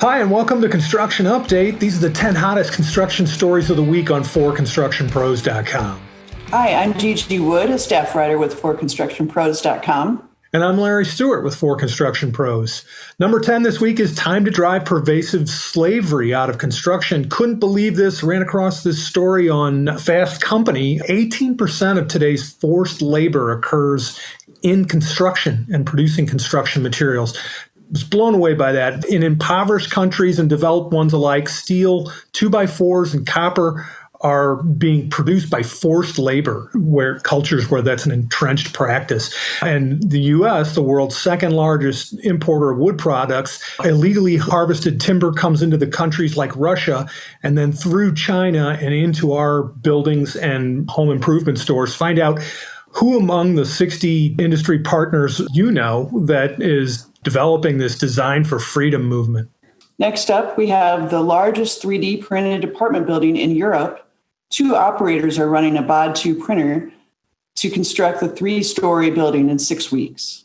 Hi, and welcome to Construction Update. These are the 10 hottest construction stories of the week on 4constructionpros.com. Hi, I'm Gigi Wood, a staff writer with 4constructionpros.com. And I'm Larry Stewart with 4 Construction Pros. Number 10 this week is time to drive pervasive slavery out of construction. Couldn't believe this. Ran across this story on Fast Company. 18% of today's forced labor occurs in construction and producing construction materials. Was blown away by that. In impoverished countries and developed ones alike, steel, 2x4s, and copper are being produced by forced labor, where cultures where that's an entrenched practice. And the U.S., the world's second largest importer of wood products, illegally harvested timber comes into the countries like Russia and then through China and into our buildings and home improvement stores. Find out who among the 60 industry partners you know that is developing this Design for Freedom movement. Next up, we have the largest 3D printed apartment building in Europe. 2 operators are running a BOD2 printer to construct the 3-story building in 6 weeks.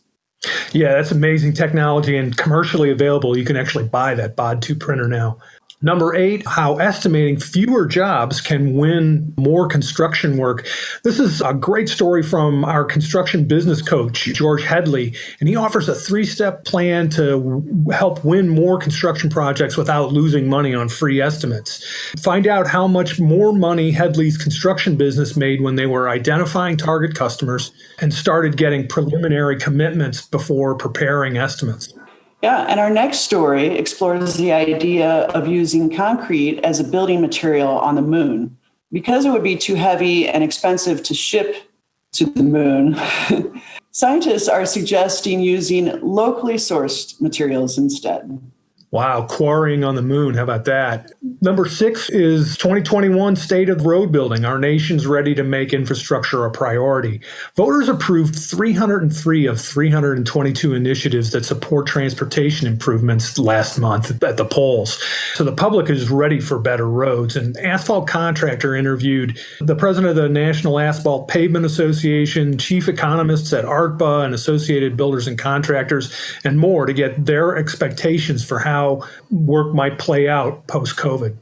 Yeah, that's amazing technology and commercially available. You can actually buy that BOD2 printer now. Number 8, how estimating fewer jobs can win more construction work. This is a great story from our construction business coach, George Headley, and he offers a 3-step plan to help win more construction projects without losing money on free estimates. Find out how much more money Headley's construction business made when they were identifying target customers and started getting preliminary commitments before preparing estimates. Yeah, and our next story explores the idea of using concrete as a building material on the moon. Because it would be too heavy and expensive to ship to the moon, scientists are suggesting using locally sourced materials instead. Wow, quarrying on the moon. How about that? Number 6 is 2021 State of Road Building. Our nation's ready to make infrastructure a priority. Voters approved 303 of 322 initiatives that support transportation improvements last month at the polls. So the public is ready for better roads. An asphalt contractor interviewed the president of the National Asphalt Pavement Association, chief economists at ARTBA and Associated Builders and Contractors, and more to get their expectations for how work might play out post-COVID.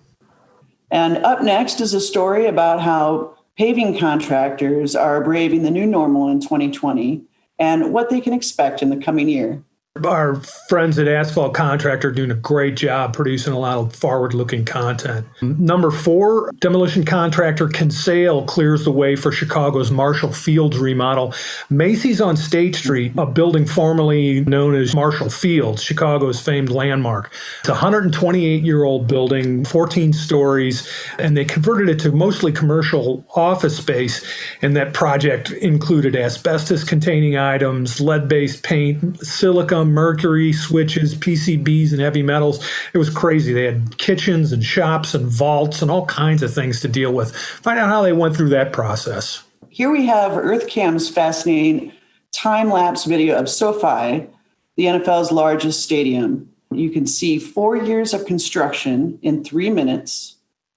And up next is a story about how paving contractors are braving the new normal in 2020 and what they can expect in the coming year. Our friends at Asphalt Contractor are doing a great job producing a lot of forward-looking content. Number 4, demolition contractor Kinsale clears the way for Chicago's Marshall Fields remodel. Macy's on State Street, a building formerly known as Marshall Fields, Chicago's famed landmark. It's a 128-year-old building, 14 stories, and they converted it to mostly commercial office space. And that project included asbestos-containing items, lead-based paint, silica, mercury, switches, PCBs, and heavy metals. It was crazy. They had kitchens and shops and vaults and all kinds of things to deal with. Find out how they went through that process. Here we have EarthCam's fascinating time-lapse video of SoFi, the NFL's largest stadium. You can see 4 years of construction in 3 minutes,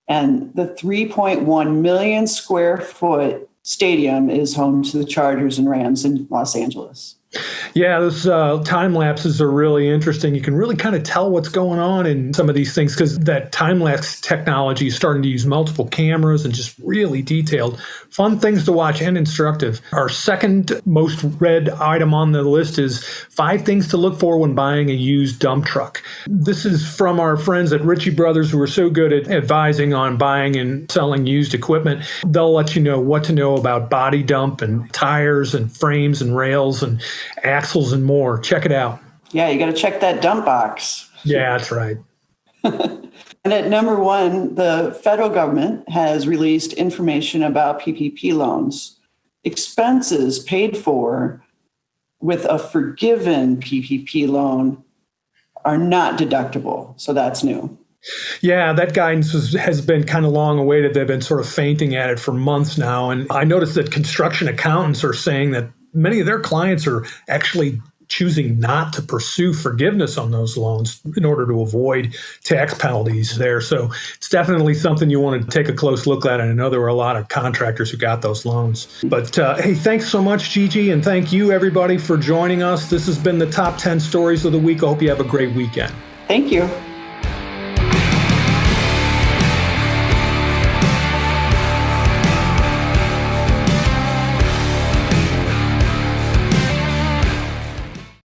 and the 3.1 million square foot stadium is home to the Chargers and Rams in Los Angeles. Yeah, those time lapses are really interesting. You can really kind of tell what's going on in some of these things because that time lapse technology is starting to use multiple cameras and just really detailed. Fun things to watch and instructive. Our second most read item on the list is 5 things to look for when buying a used dump truck. This is from our friends at Ritchie Brothers, who are so good at advising on buying and selling used equipment. They'll let you know what to know about body dump and tires and frames and rails and axles and more. Check it out. Yeah, you got to check that dump box. Yeah, that's right. And at number 1, the federal government has released information about PPP loans. Expenses paid for with a forgiven PPP loan are not deductible. So that's new. Yeah, that guidance has been kind of long awaited. They've been sort of fainting at it for months now. And I noticed that construction accountants are saying that many of their clients are actually choosing not to pursue forgiveness on those loans in order to avoid tax penalties there. So it's definitely something you want to take a close look at. And I know there were a lot of contractors who got those loans. But hey, thanks so much, Gigi. And thank you, everybody, for joining us. This has been the top 10 stories of the week. I hope you have a great weekend. Thank you.